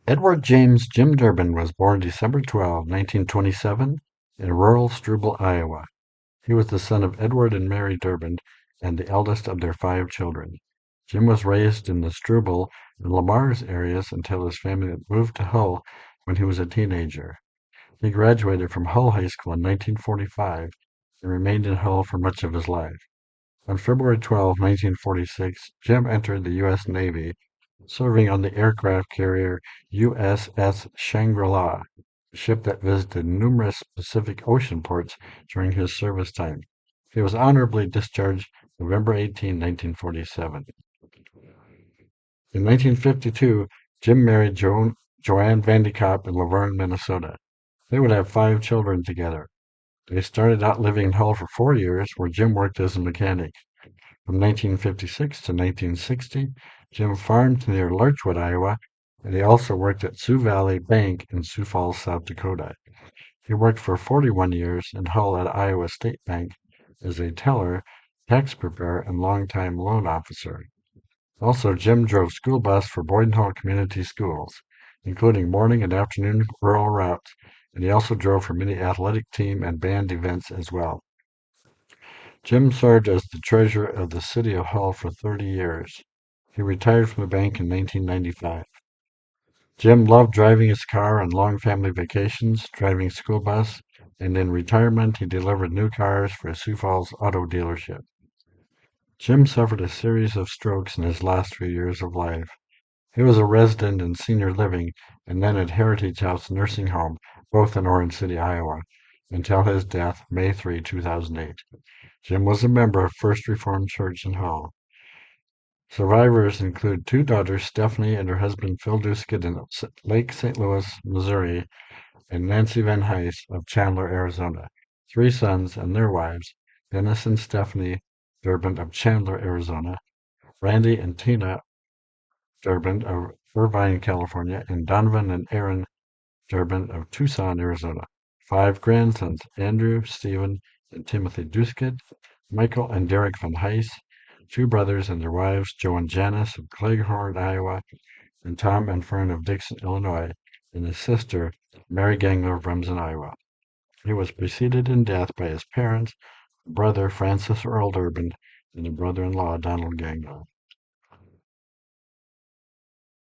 Edward James Jim Durband was born December 12, 1927, in rural Struble, Iowa. He was the son of Edward and Mary Durband and the eldest of their five children. Jim was raised in the Struble and Lamar's areas until his family moved to Hull when he was a teenager. He graduated from Hull High School in 1945 and remained in Hull for much of his life. On February 12, 1946, Jim entered the U.S. Navy, serving on the aircraft carrier USS Shangri-La, a ship that visited numerous Pacific Ocean ports during his service time. He was honorably discharged November 18, 1947. In 1952, Jim married Joanne Vandekop in Laverne, Minnesota. They would have five children together. They started out living in Hull for 4 years, where Jim worked as a mechanic. From 1956 to 1960, Jim farmed near Larchwood, Iowa, and he also worked at Sioux Valley Bank in Sioux Falls, South Dakota. He worked for 41 years in Hull at Iowa State Bank as a teller, tax preparer, and longtime loan officer. Also, Jim drove school bus for Boyden Hull Community Schools, including morning and afternoon rural routes, and he also drove for many athletic team and band events as well. Jim served as the treasurer of the city of Hull for 30 years. He retired from the bank in 1995. Jim loved driving his car on long family vacations, driving school bus, and in retirement he delivered new cars for a Sioux Falls auto dealership. Jim suffered a series of strokes in his last few years of life. He was a resident in senior living and then at Heritage House Nursing Home, both in Orange City, Iowa, until his death May 3, 2008. Jim was a member of First Reformed Church in Hull. Survivors include two daughters, Stephanie and her husband Phil Duskett in Lake St. Louis, Missouri, and Nancy Van Heist of Chandler, Arizona. Three sons and their wives, Dennis and Stephanie Durband of Chandler, Arizona, Randy and Tina Durband of Irvine, California, and Donovan and Aaron Durband of Tucson, Arizona. Five grandsons, Andrew, Stephen, and Timothy Duskett, Michael and Derek Van Heist, two brothers and their wives, Joe and Janice of Cleghorn, Iowa, and Tom and Fern of Dixon, Illinois, and his sister, Mary Gangler of Remsen, Iowa. He was preceded in death by his parents, brother Francis Earl Durband, and a brother-in-law, Donald Gangler.